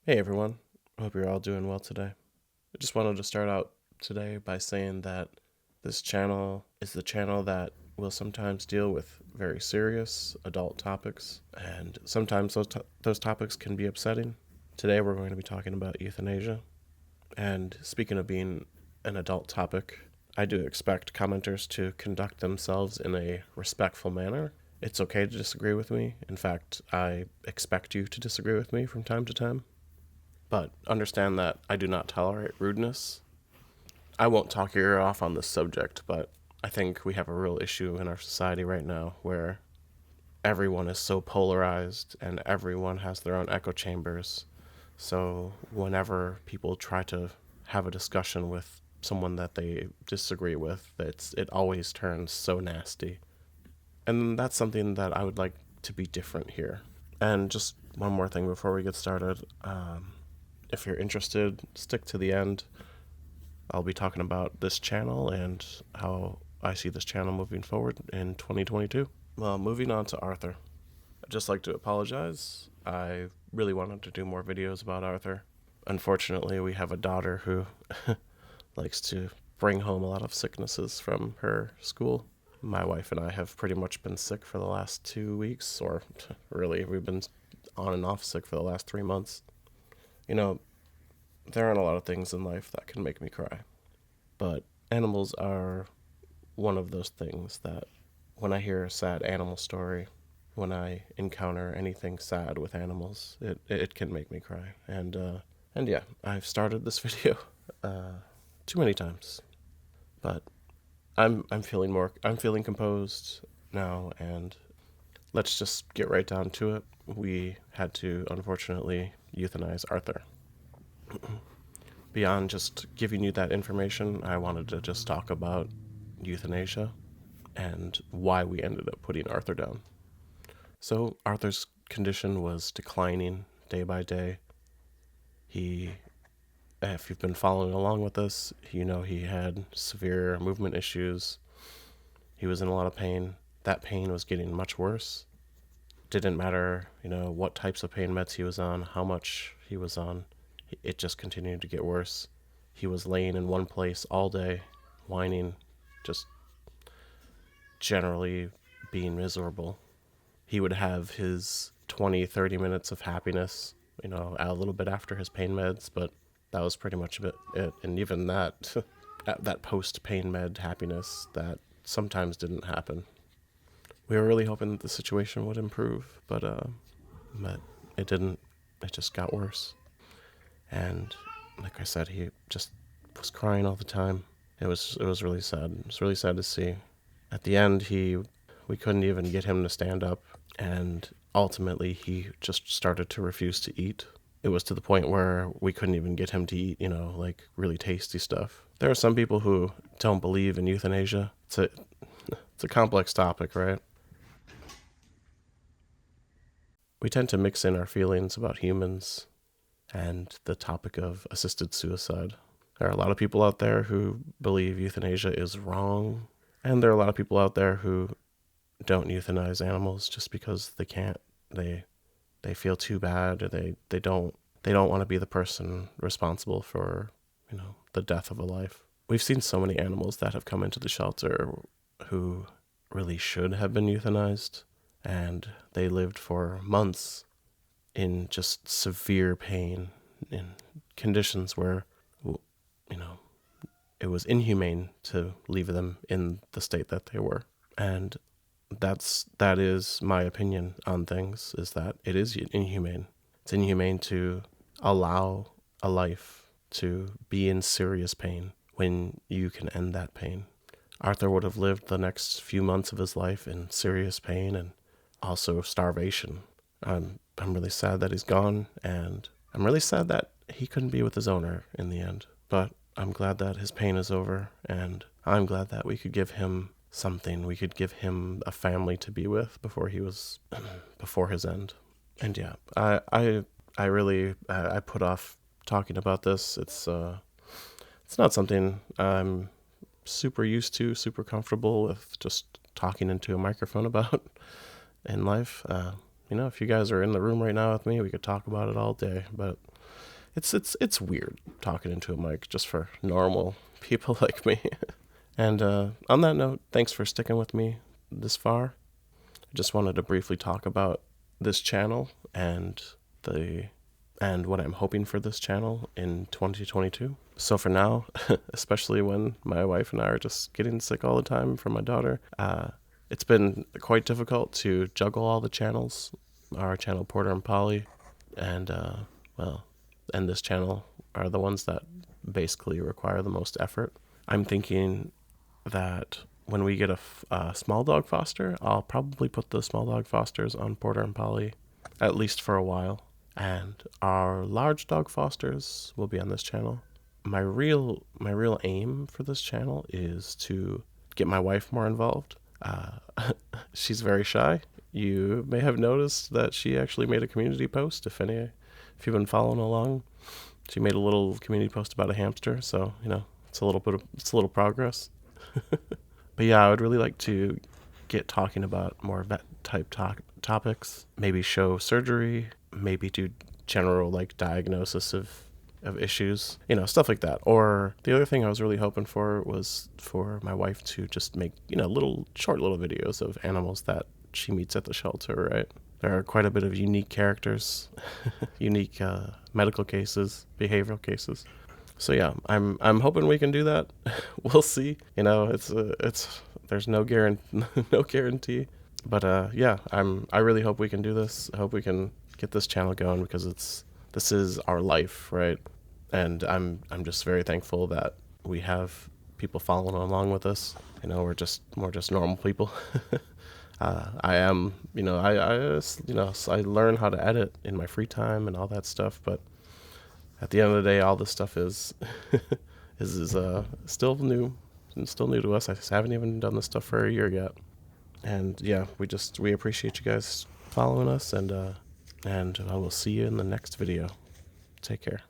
Hey everyone, I hope you're all doing well today. I just wanted to start out today by saying that this channel is the channel that will sometimes deal with very serious adult topics, and sometimes those topics can be upsetting. Today we're going to be talking about euthanasia, and speaking of being an adult topic, I do expect commenters to conduct themselves in a respectful manner. It's okay to disagree with me. In fact, I expect you to disagree with me from time to time. But understand that I do not tolerate rudeness. I won't talk your ear off on this subject, but I think we have a real issue in our society right now where everyone is so polarized and everyone has their own echo chambers. So whenever people try to have a discussion with someone that they disagree with, it always turns so nasty. And that's something that I would like to be different here. And just one more thing before we get started. If you're interested, stick to the end. I'll be talking about this channel and how I see this channel moving forward in 2022. Well, moving on to Arthur. I'd just like to apologize. I really wanted to do more videos about Arthur. Unfortunately, we have a daughter who likes to bring home a lot of sicknesses from her school. My wife and I have pretty much been sick for the last 2 weeks, or really, we've been on and off sick for the last 3 months. You know, there aren't a lot of things in life that can make me cry, but animals are one of those things that when I hear a sad animal story, when I encounter anything sad with animals, it can make me cry. And yeah, I've started this video too many times, but I'm feeling composed now, and let's just get right down to it. We had to unfortunately euthanize Arthur. Beyond just giving you that information, I wanted to just talk about euthanasia and why we ended up putting Arthur down. So Arthur's condition was declining day by day. If you've been following along with us, you know he had severe movement issues. He was in a lot of pain. That pain was getting much worse. Didn't matter, what types of pain meds he was on, how much he was on. It just continued to get worse. He was laying in one place all day, whining, just generally being miserable. He would have his 20, 30 minutes of happiness, a little bit after his pain meds, but that was pretty much it. And even that, that post-pain med happiness, that sometimes didn't happen. We were really hoping that the situation would improve, but it didn't. It just got worse. And like I said, he just was crying all the time. It was really sad. It was really sad to see. At the end, we couldn't even get him to stand up, and ultimately he just started to refuse to eat. It was to the point where we couldn't even get him to eat, like really tasty stuff. There are some people who don't believe in euthanasia. It's a complex topic, right? We tend to mix in our feelings about humans and the topic of assisted suicide. There are a lot of people out there who believe euthanasia is wrong, and there are a lot of people out there who don't euthanize animals just because they can't. They feel too bad, or they don't want to be the person responsible for, the death of a life. We've seen so many animals that have come into the shelter who really should have been euthanized, and they lived for months in just severe pain, in conditions where, it was inhumane to leave them in the state that they were. And that is my opinion on things, is that it is inhumane. It's inhumane to allow a life to be in serious pain when you can end that pain. Arthur would have lived the next few months of his life in serious pain and also starvation. I'm really sad that he's gone, and I'm really sad that he couldn't be with his owner in the end. But I'm glad that his pain is over, and I'm glad that we could give him something. We could give him a family to be with before before his end. And yeah, I really I put off talking about this. It's not something I'm super used to, super comfortable with just talking into a microphone about in life. If you guys are in the room right now with me, we could talk about it all day. But it's weird talking into a mic just for normal people like me. And on that note, thanks for sticking with me this far. I just wanted to briefly talk about this channel and the and what I'm hoping for this channel in 2022. So for now, especially when my wife and I are just getting sick all the time from my daughter, it's been quite difficult to juggle all the channels. Our channel Porter and Polly, and and this channel are the ones that basically require the most effort. I'm thinking that when we get a small dog foster, I'll probably put the small dog fosters on Porter and Polly, at least for a while. And our large dog fosters will be on this channel. My real aim for this channel is to get my wife more involved. She's very shy. You may have noticed that she actually made a community post. If you've been following along, she made a little community post about a hamster. So it's a little progress. But yeah, I would really like to get talking about more vet type topics. Maybe show surgery. Maybe do general diagnosis of issues, stuff like that. Or the other thing I was really hoping for was for my wife to just make short little videos of animals that she meets at the shelter. Right, there are quite a bit of unique characters, unique medical cases, behavioral cases. So yeah, I'm hoping we can do that. We'll see. It's there's no guarantee. But yeah, I really hope we can do this. I hope we can get this channel going, because this is our life, right? And I'm just very thankful that we have people following along with us. We're just normal people. I am, I learn how to edit in my free time and all that stuff, but at the end of the day, all this stuff is still new to us. I haven't even done this stuff for a year yet. And yeah, we appreciate you guys following us, and I will see you in the next video. Take care.